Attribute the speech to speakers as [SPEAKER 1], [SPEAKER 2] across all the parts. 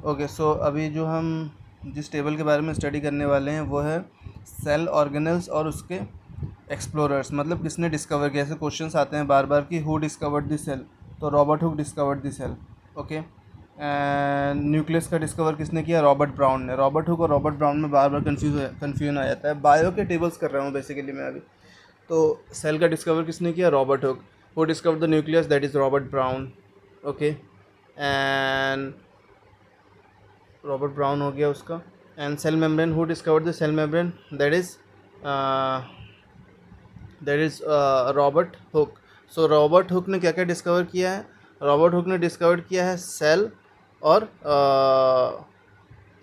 [SPEAKER 1] Okay so अभी जो हम जिस टेबल के बारे में स्टडी करने वाले हैं वो है सेल ऑर्गेनेल्स और उसके एक्सप्लोरर्स, मतलब किसने डिस्कवर किया। ऐसे क्वेश्चंस आते हैं बार बार कि हु डिस्कवर्ड द सेल, तो Robert Hooke discovered the cell. Okay, and nucleus का डिस्कवर किसने किया, रॉबर्ट ब्राउन ने। रॉबर्ट हुक और रॉबर्ट ब्राउन में बार बार कन्फ्यूजन आ जाता है। बायो के टेबल्स कर रहा हूँ बेसिकली मैं अभी। तो सेल का डिस्कवर किसने किया, Robert Hooke. Who discover the nucleus, that is Robert Brown. Okay, and Robert Brown हो गया उसका। And cell membrane, who discovered the cell membrane, that is Robert Hooke. So Robert Hooke ने क्या क्या discover किया है, रॉबर्ट हुक ने discover किया है सेल और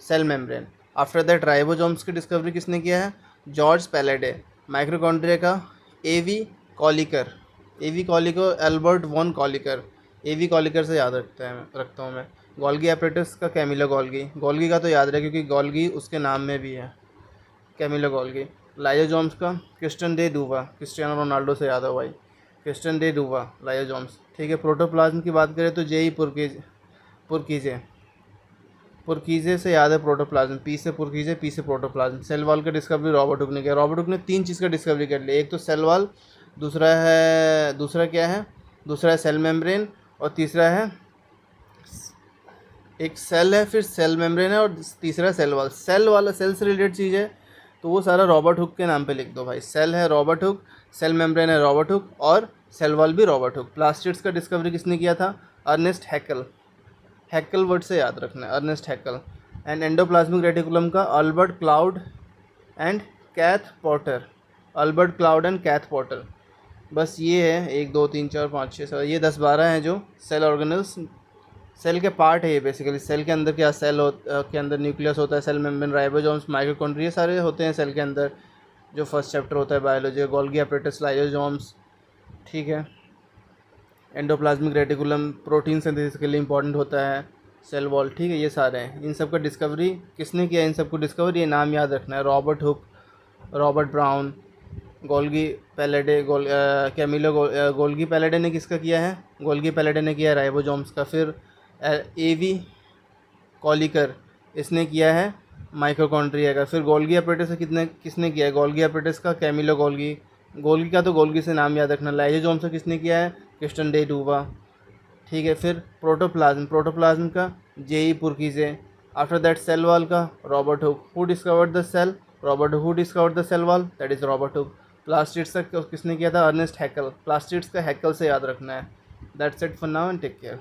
[SPEAKER 1] cell membrane. After that ribosomes की डिस्कवरी किसने किया है, जॉर्ज पैलेडे। माइक्रोकॉन्ड्रिया का एवी कॉलिकर एल्बर्ट वॉन कॉलिकर। एवी कॉलिकर से याद रखता हूँ मैं। गोल्गी एपरेटस का कैमिलो गोल्गी। गोल्गी का तो याद रहे क्योंकि गोल्गी उसके नाम में भी है, कैमिलो गोल्गी। लाइजोसोम्स का क्रिस्टियन डे डूवा, क्रिस्टियानो रोनाल्डो से याद हो भाई, क्रिस्टियन डे डूवा लाइजोसोम्स। ठीक है, प्रोटोप्लाज्म की बात करें तो जेई पुरकीजे से याद है प्रोटोप्लाज्म, पी से पुरकीजे, पी से प्रोटोप्लाज्म। सेल वॉल का डिस्कवरी रॉबर्ट हुक ने किया। रॉबर्ट हुक ने 3 चीज़ का डिस्कवरी कर लिया, एक तो सेल वॉल, दूसरा है सेल मेम्ब्रेन, और तीसरा है, एक सेल है फिर सेल मेम्ब्रेन है और तीसरा सेल वॉल। सेल वाला सेल से रिलेटेड चीज़ है तो वो सारा रॉबर्ट हुक के नाम पे लिख दो भाई। सेल है रॉबर्ट हुक, सेल मेम्ब्रेन है रॉबर्ट हुक, और सेल वॉल भी रॉबर्ट हुक। प्लास्टिड्स का डिस्कवरी किसने किया था, अर्नेस्ट हैकल। हैकल वर्ड से याद रखना है, Ernest Haeckel. And endoplasmic reticulum का Albert Claude and Keith Porter. Albert Claude and Keith Porter. बस ये है 1 2 3 4 5 6 7, ये 10-12 हैं जो सेल ऑर्गेनल्स, सेल के पार्ट है ये बेसिकली। सेल के अंदर क्या, के अंदर न्यूक्लियस होता है, सेल मेम्ब्रेन, राइबोसोम्स, माइटोकॉन्ड्रिया, सारे होते हैं सेल के अंदर। जो फर्स्ट चैप्टर होता है बायोलॉजी, गोल्गी एपरेटस, लाइसोसोम्स। ठीक है, एंडोप्लाज्मिक रेटिकुलम प्रोटीन सिंथेसिस के लिए इंपॉर्टेंट होता है, सेल वॉल। ठीक है, ये सारे हैं। इन सब का डिस्कवरी किसने किया, इन सब को डिस्कवरी, ये नाम याद रखना है, Robert Hooke, Robert Brown, Golgi Palade. Golgi Palade ने किसका किया है, गोल्गी पैलेडे ने किया है राइबोसोम्स का। फिर एवी कॉलिकर, इसने किया है माइटोकॉन्ड्रिया का। फिर गोल्गी एपरेटस किसने किया है, गोल्गी एपरेटस का कैमिलो गोल्गी। गोल्गी का तो गोल्गी से नाम याद रखना। लाइसोसोम से किसने किया है, क्रिस्टियन डे डूवा। ठीक है, फिर प्रोटोप्लाज्म का J E Purkinje. After that cell wall का Robert Hooke. Who discovered the cell, Robert Hooke discovered the cell wall, that is Robert Hooke. Plastids का किसने किया था, अर्नेस्ट हैकल। प्लास्टिड्स का हैकल से याद रखना है। That's it for now and take care.